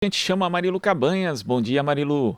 A gente chama a Marilu Cabanhas. Bom dia, Marilu.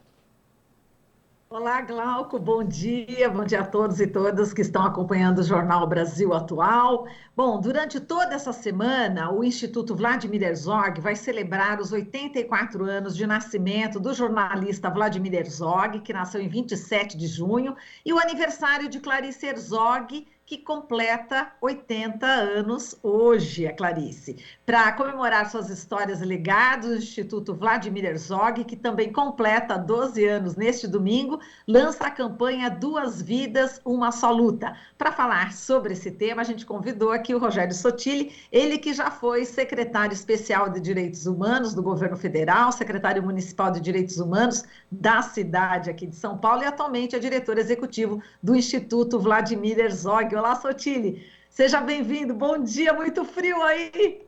Olá, Glauco, bom dia a todos e todas que estão acompanhando o Jornal Brasil Atual. Bom, durante toda essa semana, o Instituto Vladimir Herzog vai celebrar os 84 anos de nascimento do jornalista Vladimir Herzog, que nasceu em 27 de junho, e o aniversário de Clarice Herzog, que completa 80 anos hoje, a Clarice. Para comemorar suas histórias e legados, o Instituto Vladimir Herzog, que também completa 12 anos neste domingo, lança a campanha Duas Vidas, Uma Só Luta. Para falar sobre esse tema, a gente convidou aqui o Rogério Sotile, ele que já foi secretário especial de Direitos Humanos do governo federal, secretário municipal de Direitos Humanos da cidade aqui de São Paulo e atualmente é diretor executivo do Instituto Vladimir Herzog. Olá, Sotile, seja bem-vindo. Bom dia, muito frio aí.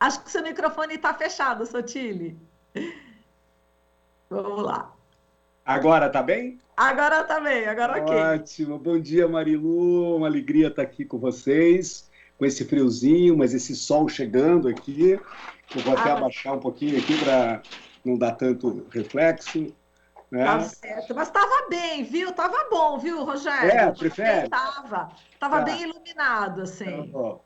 Acho que seu microfone está fechado, Sotile. Vamos lá. Agora tá bem? Agora tá bem, agora ok. Ótimo. Bom dia, Marilu. Uma alegria estar aqui com vocês, com esse friozinho, mas esse sol chegando aqui. Eu vou até Ah, abaixar um pouquinho aqui para não dar tanto reflexo, tá né? certo, mas estava bem, viu? Tava bom, viu, É, Rogério? Também prefere? tava Tá, bem iluminado, tá assim. bom.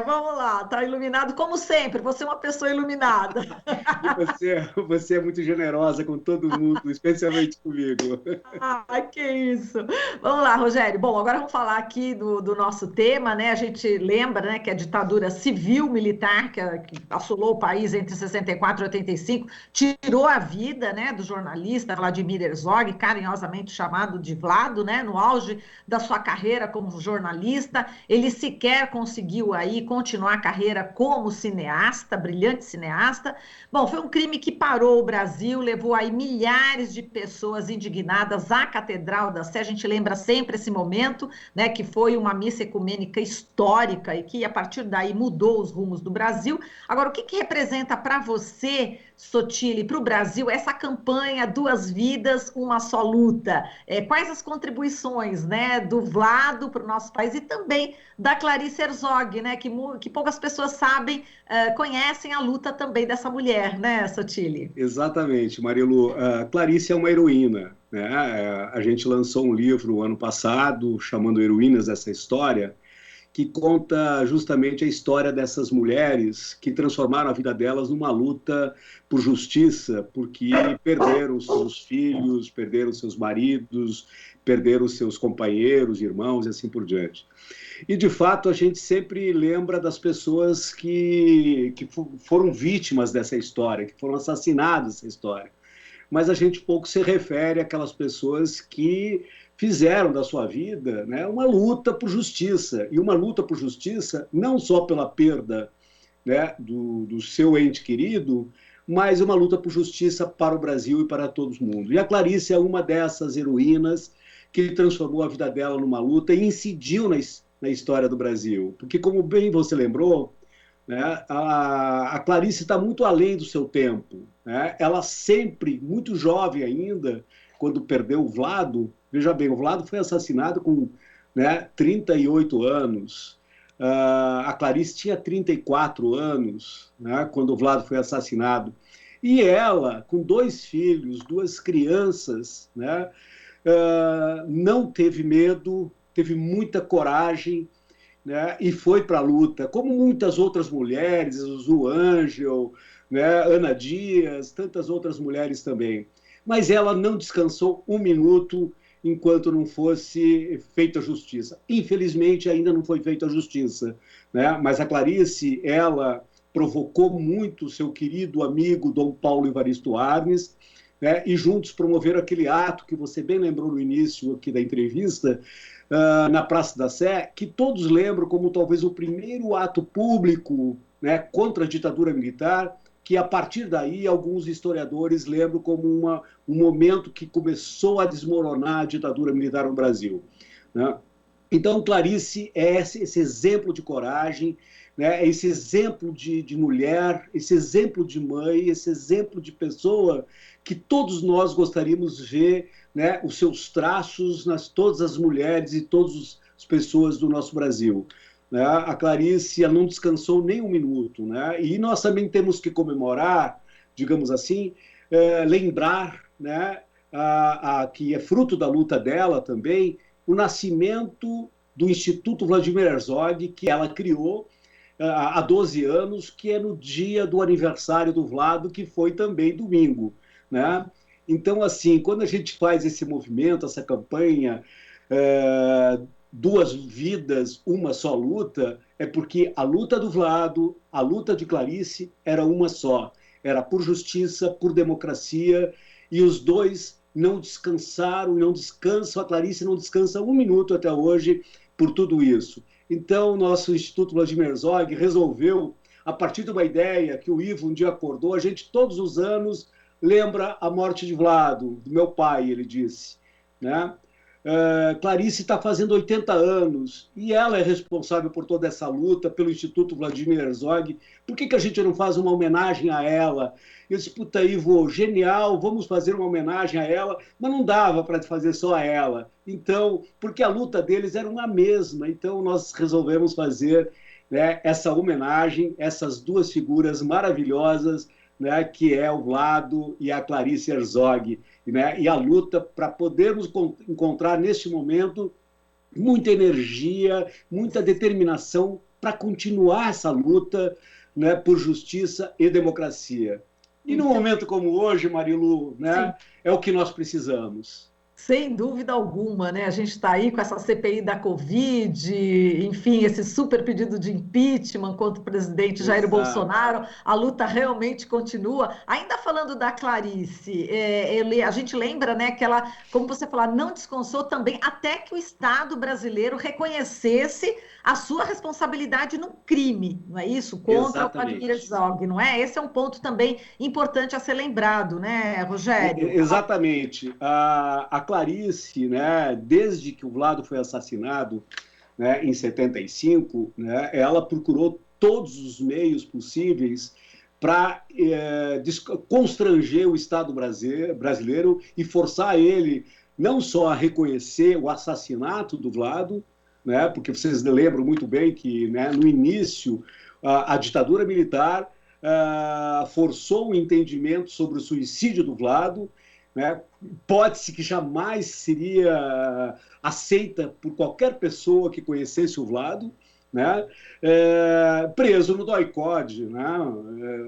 Vamos lá, tá iluminado como sempre, você é uma pessoa iluminada. E você é muito generosa com todo mundo, especialmente comigo. Ah, que isso. Vamos lá, Rogério. Bom, agora vamos falar aqui do nosso tema, né? A gente lembra, né, que a ditadura civil-militar que assolou o país entre 64 e 85 tirou a vida, né, do jornalista Vladimir Herzog, carinhosamente chamado de Vlado, né, no auge da sua carreira como jornalista. Ele sequer conseguiu aí continuar a carreira como cineasta, brilhante cineasta. Bom, foi um crime que parou o Brasil, levou aí milhares de pessoas indignadas à Catedral da Sé. A gente lembra sempre esse momento, né, que foi uma missa ecumênica histórica e que a partir daí mudou os rumos do Brasil. Agora, o que representa para você, Sotile, para o Brasil, essa campanha Duas Vidas, Uma Só Luta? Quais as contribuições, né, do Vlado para o nosso país e também da Clarice Herzog, né, que poucas pessoas sabem, conhecem a luta também dessa mulher, né, Sotile? Exatamente, Marilu. A Clarice é uma heroína, né? A gente lançou um livro ano passado chamando Heroínas dessa História, que conta justamente a história dessas mulheres que transformaram a vida delas numa luta por justiça, porque perderam seus filhos, perderam seus maridos, perderam seus companheiros, irmãos e assim por diante. E, de fato, a gente sempre lembra das pessoas que foram vítimas dessa história, que foram assassinadas dessa história. Mas a gente pouco se refere àquelas pessoas que fizeram da sua vida, né, uma luta por justiça. E uma luta por justiça não só pela perda, né, do seu ente querido, mas uma luta por justiça para o Brasil e para todo mundo. E a Clarice é uma dessas heroínas que transformou a vida dela numa luta e incidiu na história do Brasil. Porque, como bem você lembrou, né, a Clarice está muito além do seu tempo. Né? Ela sempre, muito jovem ainda, quando perdeu o Vlado, veja bem, o Vlado foi assassinado com, né, 38 anos. A Clarice tinha 34 anos, né, quando o Vlado foi assassinado. E ela, com dois filhos, duas crianças, né, não teve medo, teve muita coragem, né, e foi para a luta, como muitas outras mulheres, Zu Angel, né, Ana Dias, tantas outras mulheres também. Mas ela não descansou um minuto enquanto não fosse feita a justiça. Infelizmente, ainda não foi feita a justiça. Né? Mas a Clarice, ela provocou muito seu querido amigo Dom Paulo Evaristo Arnes, né? E juntos promoveram aquele ato que você bem lembrou no início aqui da entrevista, na Praça da Sé, que todos lembram como talvez o primeiro ato público, né, contra a ditadura militar, que a partir daí alguns historiadores lembram como um momento que começou a desmoronar a ditadura militar no Brasil. Né? Então, Clarice é esse exemplo de coragem, né? Esse exemplo de mulher, esse exemplo de mãe, esse exemplo de pessoa que todos nós gostaríamos de ver, né, os seus traços nas todas as mulheres e todas as pessoas do nosso Brasil. né? A Clarice não descansou nem um minuto, né? E nós também temos que comemorar, digamos assim, lembrar, né, que é fruto da luta dela também, o nascimento do Instituto Vladimir Herzog, que ela criou há 12 anos, que é no dia do aniversário do Vlado, que foi também domingo, né? Então, assim, quando a gente faz esse movimento, essa campanha, duas vidas, uma só luta, é porque a luta do Vlado, a luta de Clarice era uma só. Era por justiça, por democracia, e os dois não descansaram, não descansam, a Clarice não descansa um minuto até hoje por tudo isso. Então, nosso Instituto Vladimir Herzog resolveu, a partir de uma ideia que o Ivo um dia acordou, a gente todos os anos lembra a morte de Vlado, do meu pai, ele disse, né? Clarice está fazendo 80 anos e ela é responsável por toda essa luta, pelo Instituto Vladimir Herzog. Por que a gente não faz uma homenagem a ela? Eu disse, puta, Ivo, genial, vamos fazer uma homenagem a ela, mas não dava para fazer só a ela. Então, porque a luta deles era uma mesma, então nós resolvemos fazer, né, essa homenagem, essas duas figuras maravilhosas, né, que é o Vlado e a Clarice Herzog, né, e a luta para podermos encontrar, neste momento, muita energia, muita determinação para continuar essa luta, né, por justiça e democracia. E num momento como hoje, Marilu, né, é o que nós precisamos. Sem dúvida alguma, né? A gente está aí com essa CPI da Covid, enfim, esse super pedido de impeachment contra o presidente Jair Bolsonaro. A luta realmente continua. Ainda falando da Clarice, a gente lembra, né, que ela, como você falou, não descansou também até que o Estado brasileiro reconhecesse a sua responsabilidade no crime, não é isso? Contra o Vladimir Herzog, não é? Esse é um ponto também importante a ser lembrado, né, Rogério? Exatamente. A Clarice, né, desde que o Vlado foi assassinado, né, em 75, né, ela procurou todos os meios possíveis para constranger o Estado brasileiro e forçar ele não só a reconhecer o assassinato do Vlado, né, porque vocês lembram muito bem que, né, no início a ditadura militar forçou o entendimento sobre o suicídio do Vlado, né, hipótese que jamais seria aceita por qualquer pessoa que conhecesse o Vlado, né, preso no DOI-CODE, né,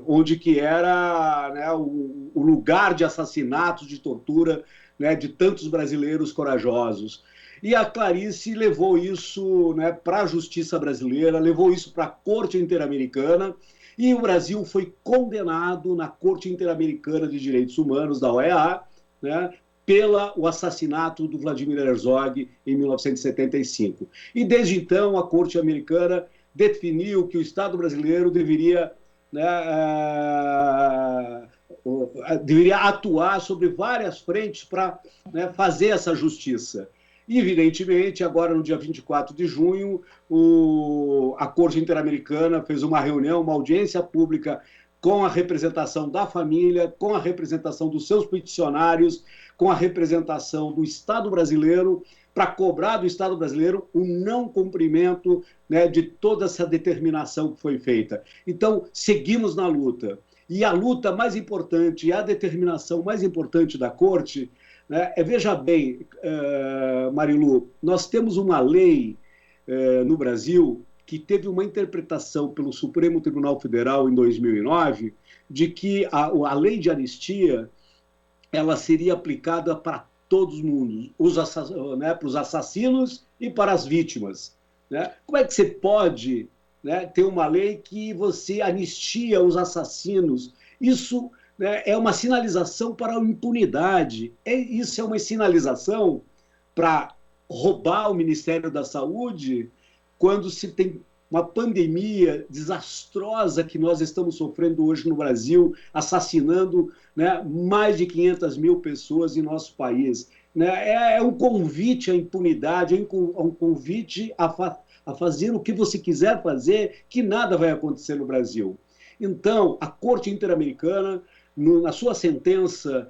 onde que era, né, o lugar de assassinatos, de tortura, né, de tantos brasileiros corajosos. E a Clarice levou isso, né, para a justiça brasileira, levou isso para a Corte Interamericana, e o Brasil foi condenado na Corte Interamericana de Direitos Humanos, da OEA, né, pelo assassinato do Vladimir Herzog em 1975. E desde então a Corte Americana definiu que o Estado brasileiro deveria, né, deveria atuar sobre várias frentes para, né, fazer essa justiça. E, evidentemente, agora no dia 24 de junho, a Corte Interamericana fez uma reunião, uma audiência pública com a representação da família, com a representação dos seus peticionários, com a representação do Estado brasileiro, para cobrar do Estado brasileiro o não cumprimento, né, de toda essa determinação que foi feita. Então, seguimos na luta. E a luta mais importante, a determinação mais importante da Corte, né, veja bem, Marilu, nós temos uma lei no Brasil que teve uma interpretação pelo Supremo Tribunal Federal em 2009 de que a lei de anistia ela seria aplicada para todos os mundos, né, para os assassinos e para as vítimas. Né? Como é que você pode, né, ter uma lei que você anistia os assassinos? Isso, né, é uma sinalização para a impunidade. Isso é uma sinalização para roubar o Ministério da Saúde quando se tem uma pandemia desastrosa que nós estamos sofrendo hoje no Brasil, assassinando, né, mais de 500 mil pessoas em nosso país. Né? É um convite à impunidade, é um convite a fazer o que você quiser fazer, que nada vai acontecer no Brasil. Então, a Corte Interamericana, na sua sentença,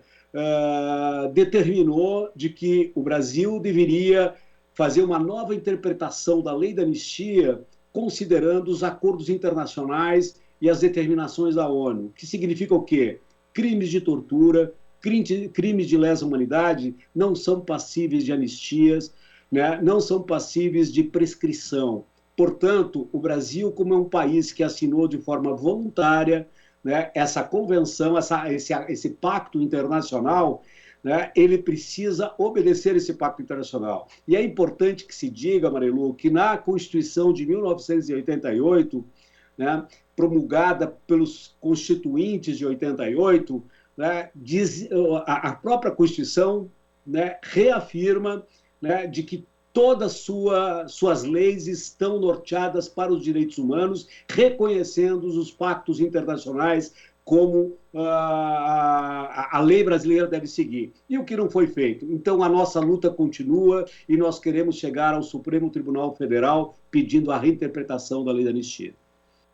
determinou de que o Brasil deveria fazer uma nova interpretação da lei da anistia considerando os acordos internacionais e as determinações da ONU, que significa o quê? Crimes de tortura, crimes de lesa humanidade não são passíveis de anistias, né? Não são passíveis de prescrição. Portanto, o Brasil, como é um país que assinou de forma voluntária, né, essa convenção, esse pacto internacional, né, ele precisa obedecer esse pacto internacional. E é importante que se diga, Marilu, que na Constituição de 1988, né, promulgada pelos constituintes de 88, né, a própria Constituição, né, reafirma, né, de que todas suas leis estão norteadas para os direitos humanos, reconhecendo os pactos internacionais como a lei brasileira deve seguir. E o que não foi feito? Então, a nossa luta continua e nós queremos chegar ao Supremo Tribunal Federal pedindo a reinterpretação da lei da anistia.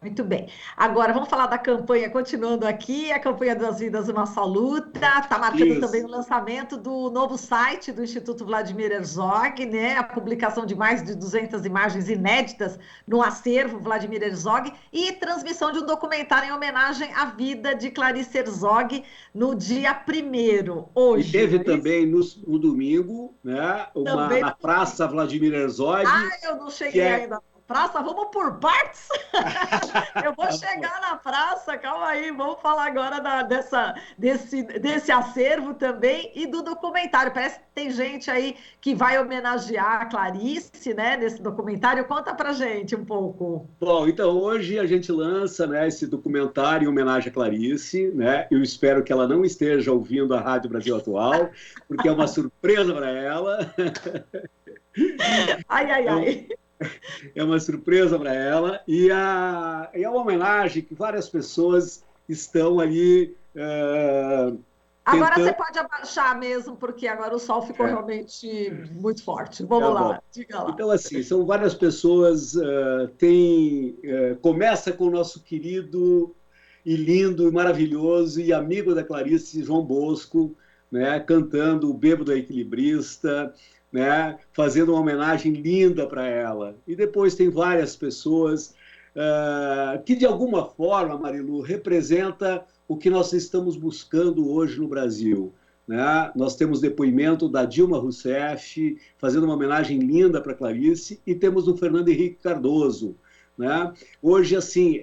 Muito bem. Agora, vamos falar da campanha, continuando aqui, a campanha das vidas, nossa luta. Está marcando também o lançamento do novo site do Instituto Vladimir Herzog, né? A publicação de mais de 200 imagens inéditas no acervo Vladimir Herzog e transmissão de um documentário em homenagem à vida de Clarice Herzog no dia 1º, hoje. E teve também no domingo, né, na Praça Vladimir Herzog. Eu não cheguei ainda. Praça, vamos por partes? Eu vou chegar na praça, calma aí, vamos falar agora desse acervo também e do documentário. Parece que tem gente aí que vai homenagear a Clarice, né, nesse documentário. Conta pra gente um pouco. Bom, então hoje a gente lança, né, esse documentário em homenagem a Clarice, né? Eu espero que ela não esteja ouvindo a Rádio Brasil Atual, porque é uma surpresa para ela. Ai. É uma surpresa para ela e é uma homenagem que várias pessoas estão ali Agora você pode abaixar mesmo, porque agora o sol ficou realmente muito forte. Vamos lá, diga lá. Então, assim, são várias pessoas, começa com o nosso querido e lindo e maravilhoso e amigo da Clarice, João Bosco, né, cantando O Bêbado é Equilibrista, né, fazendo uma homenagem linda para ela. E depois tem várias pessoas que, de alguma forma, Marilu, representa o que nós estamos buscando hoje no Brasil. Né? Nós temos depoimento da Dilma Rousseff, fazendo uma homenagem linda para Clarice, e temos do Fernando Henrique Cardoso. Né? Hoje, assim,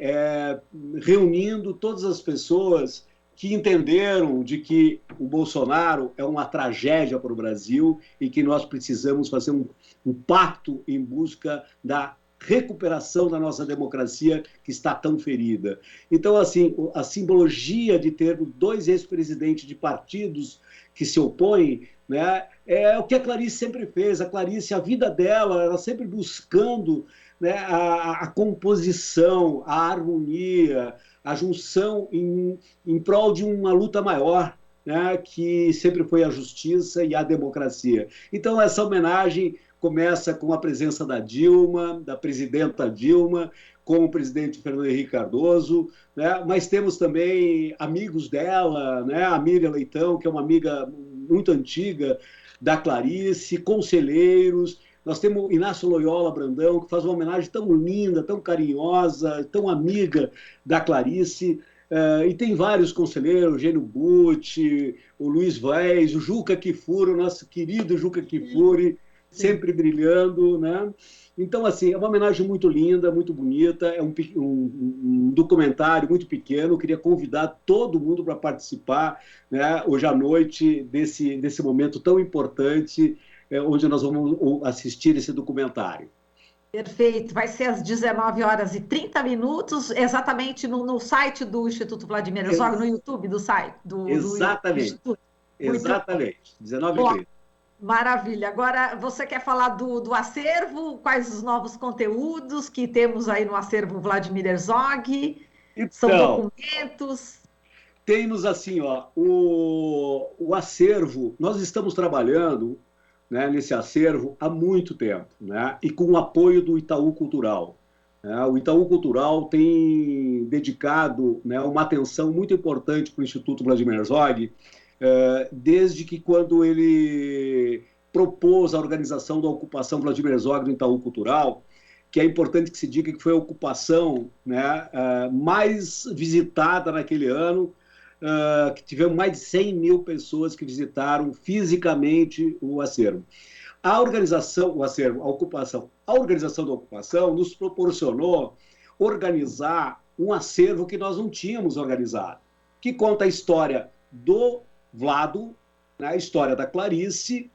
reunindo todas as pessoas que entenderam de que o Bolsonaro é uma tragédia para o Brasil e que nós precisamos fazer um pacto em busca da recuperação da nossa democracia que está tão ferida. Então, assim, a simbologia de ter dois ex-presidentes de partidos que se opõem, né, é o que a Clarice sempre fez. A Clarice, a vida dela, ela sempre buscando, né, a composição, a harmonia, a junção em prol de uma luta maior, né, que sempre foi a justiça e a democracia. Então, essa homenagem começa com a presença da Dilma, da presidenta Dilma, com o presidente Fernando Henrique Cardoso, né, mas temos também amigos dela, né, a Miriam Leitão, que é uma amiga muito antiga da Clarice, conselheiros. Nós temos Inácio Loyola Brandão, que faz uma homenagem tão linda, tão carinhosa, tão amiga da Clarice. E tem vários conselheiros, o Gênio Butti, o Luiz Vaz, o Juca Kfouri, o nosso querido Juca Kfouri, sempre brilhando, né? Então, assim, é uma homenagem muito linda, muito bonita, é um documentário muito pequeno. Eu queria convidar todo mundo para participar, né, hoje à noite desse momento tão importante, onde nós vamos assistir esse documentário. Perfeito, vai ser às 19h30, exatamente no site do Instituto Vladimir Herzog, no YouTube do site do Instituto. Exatamente, 19h30. Maravilha. Agora, você quer falar do acervo? Quais os novos conteúdos que temos aí no acervo Vladimir Herzog? Então, são documentos? Temos assim, ó, o acervo, nós estamos trabalhando, né, nesse acervo há muito tempo, né, e com o apoio do Itaú Cultural. Né? O Itaú Cultural tem dedicado, né, uma atenção muito importante para o Instituto Vladimir Herzog, desde que quando ele propôs a organização da ocupação Vladimir Herzog no Itaú Cultural, que é importante que se diga que foi a ocupação, né, mais visitada naquele ano, que tivemos mais de 100 mil pessoas que visitaram fisicamente o acervo. A organização, o acervo, a organização da ocupação nos proporcionou organizar um acervo que nós não tínhamos organizado, que conta a história do Vlado, né, a história da Clarice,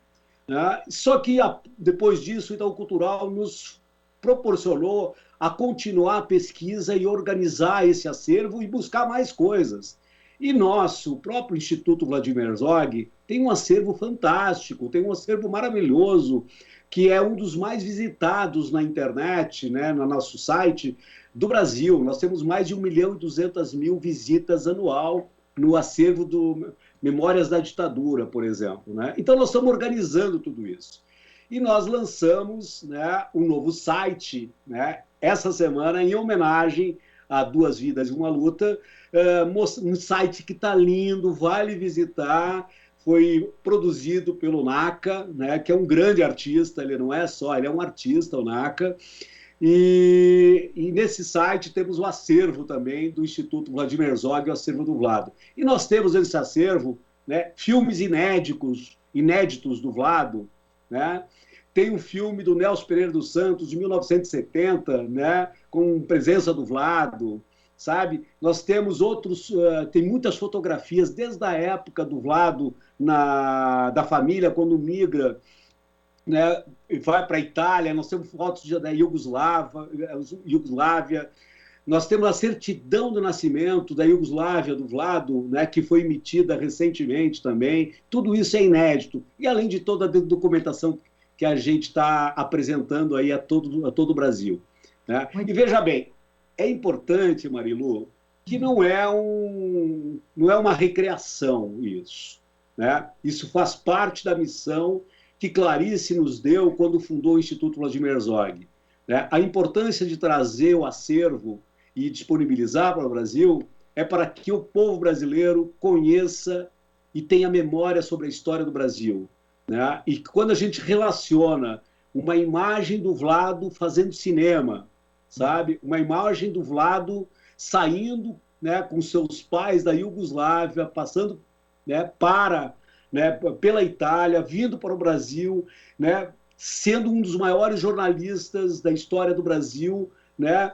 né, só que depois disso o Itaú Cultural nos proporcionou a continuar a pesquisa e organizar esse acervo e buscar mais coisas. E nosso próprio Instituto Vladimir Herzog tem um acervo fantástico, tem um acervo maravilhoso, que é um dos mais visitados na internet, né, no nosso site do Brasil. Nós temos mais de 1.200.000 visitas anual no acervo do Memórias da Ditadura, por exemplo, né? Então, nós estamos organizando tudo isso. E nós lançamos, né, um novo site, né, essa semana, em homenagem a Duas Vidas e uma Luta, um site que está lindo, vale visitar, foi produzido pelo Naka, né, que é um grande artista, ele não é só, ele é um artista, o Naka, e nesse site temos o acervo também do Instituto Vladimir Herzog, o acervo do Vlado. E nós temos nesse acervo, né, filmes inéditos do Vlado, né? Tem um filme do Nelson Pereira dos Santos, de 1970, né, com presença do Vlado, sabe? Nós temos outros, tem muitas fotografias desde a época do Vlado, da família, quando migra, né, vai para a Itália. Nós temos fotos da Iugoslávia, nós temos a certidão do nascimento da Iugoslávia, do Vlado, né, que foi emitida recentemente também. Tudo isso é inédito, e além de toda a documentação que a gente está apresentando aí a todo o Brasil, né? E veja bem, é importante, Marilu, que não é uma recreação isso, né? Isso faz parte da missão que Clarice nos deu quando fundou o Instituto Vladimir Herzog, né? A importância de trazer o acervo e disponibilizar para o Brasil é para que o povo brasileiro conheça e tenha memória sobre a história do Brasil, né? E quando a gente relaciona uma imagem do Vlado fazendo cinema, sabe? Uma imagem do Vlado saindo, né, com seus pais da Iugoslávia, passando, né, pela Itália, vindo para o Brasil, né, sendo um dos maiores jornalistas da história do Brasil, né,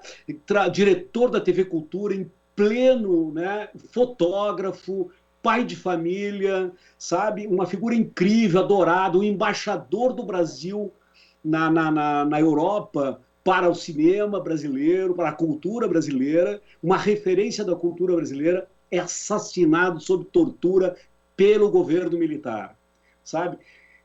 diretor da TV Cultura em pleno, né, fotógrafo, pai de família, sabe? Uma figura incrível, adorado, um embaixador do Brasil na Europa para o cinema brasileiro, para a cultura brasileira, uma referência da cultura brasileira, é assassinado sob tortura pelo governo militar, sabe?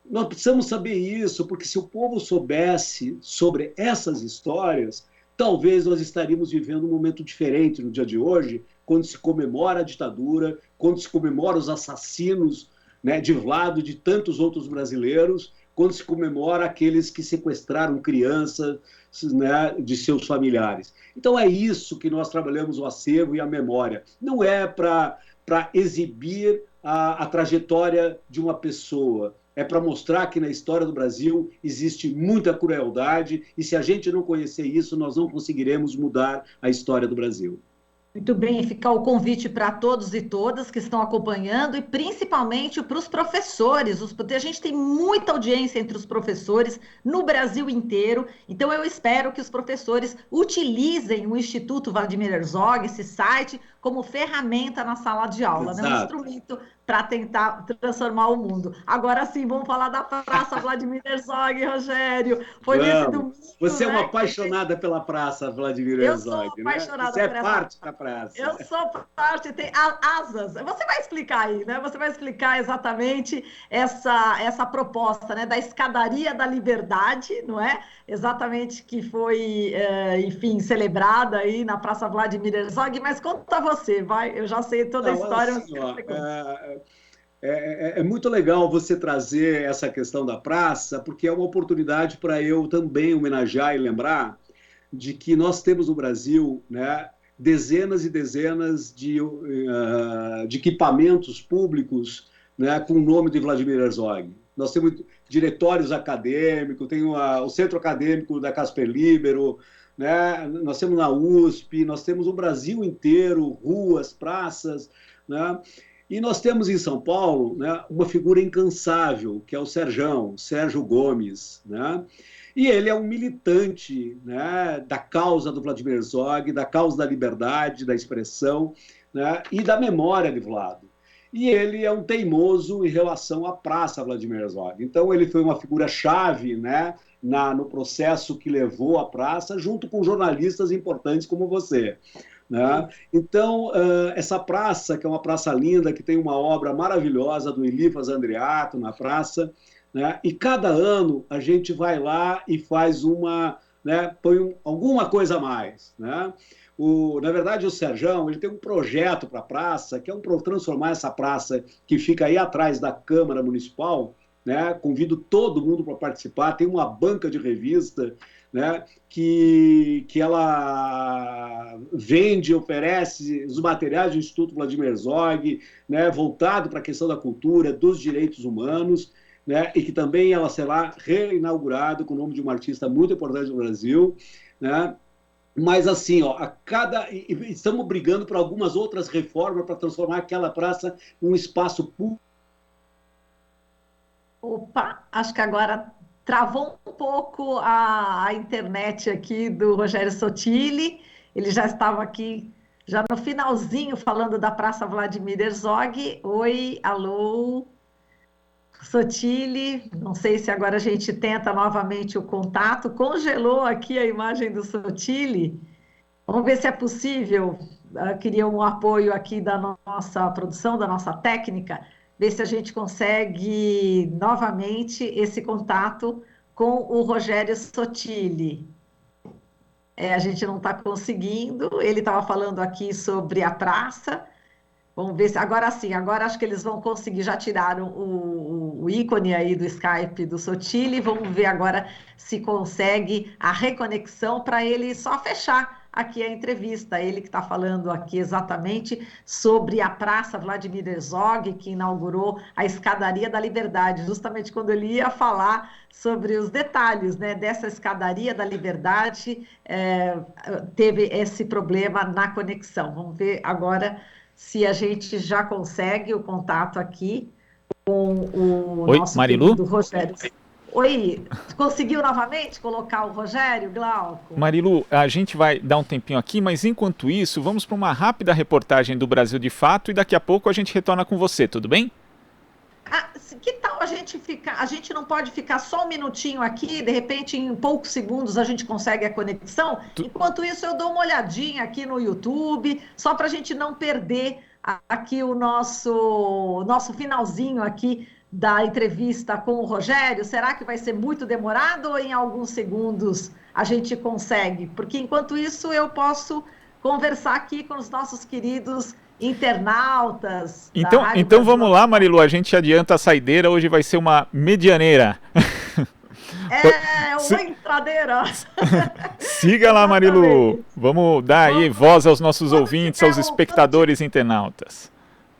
Nós precisamos saber isso, porque se o povo soubesse sobre essas histórias, talvez nós estaríamos vivendo um momento diferente no dia de hoje, quando se comemora a ditadura, quando se comemora os assassinos, né, de Vlado e de tantos outros brasileiros, quando se comemora aqueles que sequestraram crianças, né, de seus familiares. Então é isso que nós trabalhamos, o acervo e a memória. Não é para exibir a trajetória de uma pessoa, é para mostrar que na história do Brasil existe muita crueldade, e se a gente não conhecer isso, nós não conseguiremos mudar a história do Brasil. Muito bem, fica o convite para todos e todas que estão acompanhando, e principalmente para os professores, porque a gente tem muita audiência entre os professores no Brasil inteiro, então eu espero que os professores utilizem o Instituto Vladimir Herzog, esse site, como ferramenta na sala de aula, né? Um instrumento para tentar transformar o mundo. Agora sim, vamos falar da Praça Vladimir Herzog, Rogério. Foi nesse domingo. Você é uma apaixonada pela Praça Vladimir Herzog. Eu sou apaixonada, né? Você é parte da praça. Eu sou parte, tem asas. Você vai explicar aí, né? Você vai explicar exatamente essa proposta, né? Da escadaria da liberdade, não é? Exatamente, que foi, enfim, celebrada aí na Praça Vladimir Herzog. Mas conta você, vai. Eu já sei toda a história. Assim, é muito legal você trazer essa questão da praça, porque é uma oportunidade para eu também homenagear e lembrar de que nós temos no Brasil, né, dezenas e dezenas de equipamentos públicos, né, com o nome de Vladimir Herzog. nós temos diretórios acadêmicos, tem o Centro Acadêmico da Casper Libero, né? Nós temos na USP, nós temos o Brasil inteiro, ruas, praças, né? E nós temos em São Paulo, né, uma figura incansável, que é o Sérgio Gomes, né? E ele é um militante, né, da causa do Vladimir Herzog, da causa da liberdade, da expressão, né, e da memória de Vlado. E ele é um teimoso em relação à Praça Vladimir Herzog. Então, ele foi uma figura-chave, né, no processo que levou a praça, junto com jornalistas importantes como você. Né? Então, essa praça, que é uma praça linda, que tem uma obra maravilhosa do Elifas Andreato na praça, né? E cada ano a gente vai lá e faz né, põe alguma coisa a mais. Né? Na verdade, o Serjão, ele tem um projeto para a praça, que é transformar essa praça que fica aí atrás da Câmara Municipal, né? Convido todo mundo para participar, tem uma banca de revista, né, que ela vende, oferece os materiais do Instituto Vladimir Herzog, né, voltado para a questão da cultura, dos direitos humanos, né, e que também ela será reinaugurada com o nome de um artista muito importante no Brasil, né. Mas assim, ó, estamos brigando por algumas outras reformas para transformar aquela praça num espaço público. Opa, acho que agora travou um pouco a internet aqui do Rogério Sottile. Ele já estava aqui, já no finalzinho, falando da Praça Vladimir Herzog. Oi, alô, Sottile. Não sei se agora a gente tenta novamente o contato. Congelou aqui a imagem do Sottile. Vamos ver se é possível. Eu queria um apoio aqui da nossa produção, da nossa técnica, ver se a gente consegue novamente esse contato com o Rogério Sottile. A gente não está conseguindo, ele estava falando aqui sobre a praça. Vamos ver se agora sim, agora acho que eles vão conseguir, já tiraram o ícone aí do Skype do Sottile, vamos ver agora se consegue a reconexão para ele só fechar aqui a entrevista, ele que está falando aqui exatamente sobre a Praça Vladimir Herzog, que inaugurou a Escadaria da Liberdade, justamente quando ele ia falar sobre os detalhes, né, dessa Escadaria da Liberdade, teve esse problema na conexão. Vamos ver agora se a gente já consegue o contato aqui com o nosso Marilu? querido Rogério. Oi, conseguiu novamente colocar o Rogério, Glauco? Marilu, a gente vai dar um tempinho aqui, mas enquanto isso, vamos para uma rápida reportagem do Brasil de Fato e daqui a pouco a gente retorna com você, tudo bem? Que tal a gente ficar? A gente não pode ficar só um minutinho aqui, de repente em poucos segundos a gente consegue a conexão? Enquanto isso eu dou uma olhadinha aqui no YouTube, só para a gente não perder aqui o nosso finalzinho aqui da entrevista com o Rogério. Será que vai ser muito demorado ou em alguns segundos a gente consegue? Porque enquanto isso eu posso conversar aqui com os nossos queridos internautas. Então vamos lá, Marilu, a gente adianta a saideira, hoje vai ser uma medianeira. Uma entradeira. Siga lá, Marilu. Vamos dar aí voz aos nossos ouvintes, aos espectadores internautas.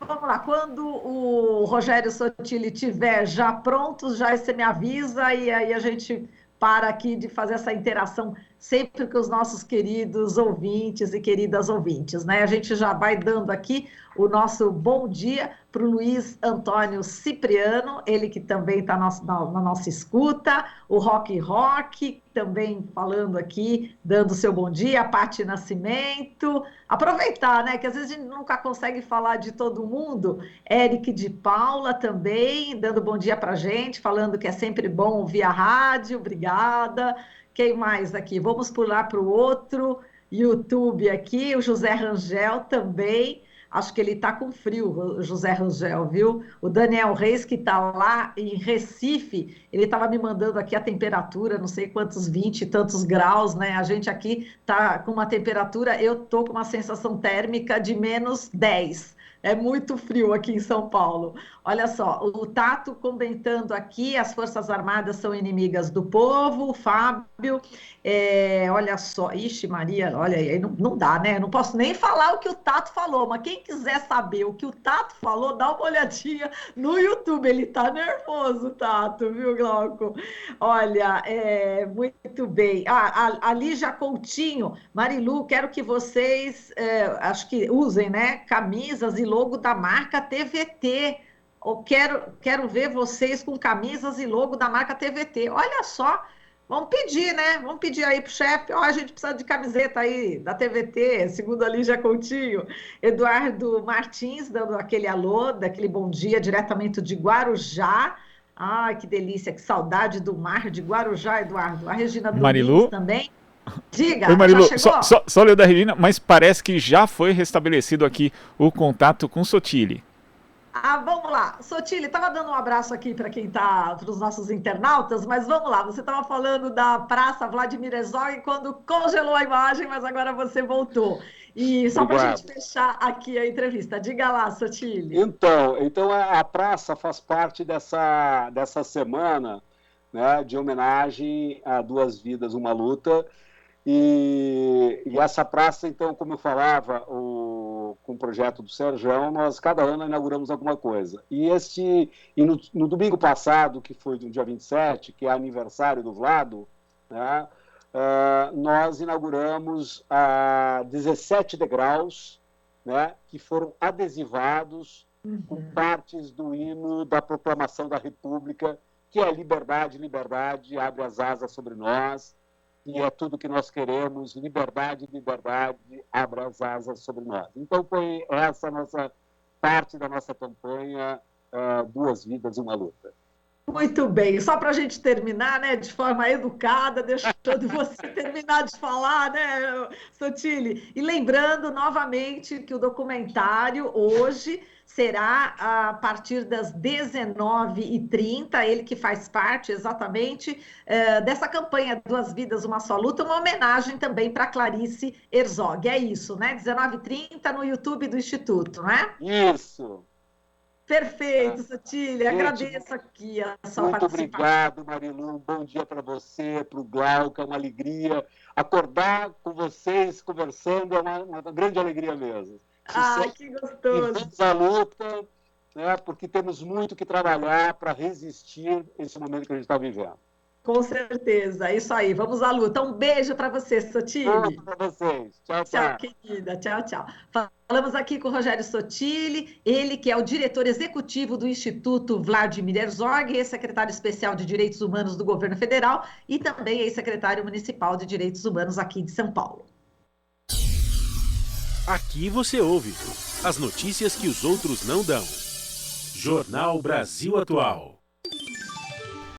Vamos lá, quando o Rogério Sottile estiver já pronto, já você me avisa e aí a gente para aqui de fazer essa interação sempre com os nossos queridos ouvintes e queridas ouvintes, né? A gente já vai dando aqui o nosso bom dia para o Luiz Antônio Cipriano, ele que também está na nossa escuta, o Rock também falando aqui, dando seu bom dia, a Pati Nascimento, aproveitar, né, que às vezes a gente nunca consegue falar de todo mundo, Eric de Paula também, dando bom dia para a gente, falando que é sempre bom ouvir a rádio, obrigada. Quem mais aqui? Vamos pular para o outro YouTube aqui, o José Rangel também, acho que ele está com frio, o José Rangel, viu? O Daniel Reis, que está lá em Recife, ele estava me mandando aqui a temperatura, não sei quantos, 20 e tantos graus, né? A gente aqui está com uma temperatura, eu estou com uma sensação térmica de -10, É muito frio aqui em São Paulo. Olha só, o Tato comentando aqui, as Forças Armadas são inimigas do povo, o Fábio, olha só, ixi Maria, olha aí, não dá, né? Não posso nem falar o que o Tato falou, mas quem quiser saber o que o Tato falou, dá uma olhadinha no YouTube, ele tá nervoso, Tato, viu, Glauco? Olha, muito bem. A Lígia Coutinho, Marilu, quero que vocês, acho que usem, né, camisas e logo da marca TVT. Eu quero ver vocês com camisas e logo da marca TVT. Olha só, vamos pedir, né? Vamos pedir aí pro chefe. Ó, a gente precisa de camiseta aí da TVT, segundo a Lígia Coutinho. Eduardo Martins dando aquele alô, daquele bom dia diretamente de Guarujá. Ai, que delícia, que saudade do mar de Guarujá, Eduardo. A Regina Domingues Marilu? também. Diga, Oi, Marilu, já chegou? só leu da Regina, mas parece que já foi restabelecido aqui o contato com Sotile. Vamos lá. Sotile, estava dando um abraço aqui para quem está, para os nossos internautas, mas vamos lá. Você estava falando da Praça Vladimir Herzog quando congelou a imagem, mas agora você voltou. E só para a gente fechar aqui a entrevista, diga lá, Sotile. Então a praça faz parte dessa semana, né, de homenagem a Duas Vidas, Uma Luta. E essa praça, então, como eu falava, com o projeto do Serjão, nós cada ano inauguramos alguma coisa. E no domingo passado, que foi no dia 27, que é aniversário do Vlado, né, nós inauguramos 17 degraus, né, que foram adesivados com partes do hino da Proclamação da República, que é liberdade, liberdade, abre as asas sobre nós. E é tudo que nós queremos, liberdade, liberdade, abra as asas sobre nós. Então, foi essa nossa parte da nossa campanha, Duas Vidas, Uma Luta. Muito bem, só para a gente terminar, né, de forma educada, deixando você terminar de falar, né, Sotile? E lembrando novamente que o documentário hoje será a partir das 19h30, ele que faz parte exatamente dessa campanha Duas Vidas, Uma Só Luta, uma homenagem também para Clarice Herzog. É isso, né? 19h30 no YouTube do Instituto, né? Isso. Perfeito, Sotile. Agradeço aqui a sua muito participação. Obrigado, Marilu. Um bom dia para você, para o Glauco. É uma alegria. Acordar com vocês, conversando, é uma grande alegria mesmo. Que gostoso. E vamos à luta, né, porque temos muito que trabalhar para resistir esse momento que a gente está vivendo. Com certeza, é isso aí. Vamos à luta. Um beijo para você, Sotile. Um beijo para vocês. Tchau, tchau. Tchau, querida. Tchau, tchau. Falamos aqui com o Rogério Sotile, ele que é o diretor executivo do Instituto Vladimir Herzog, ex-secretário especial de Direitos Humanos do Governo Federal e também ex-secretário municipal de Direitos Humanos aqui de São Paulo. Aqui você ouve as notícias que os outros não dão. Jornal Brasil Atual.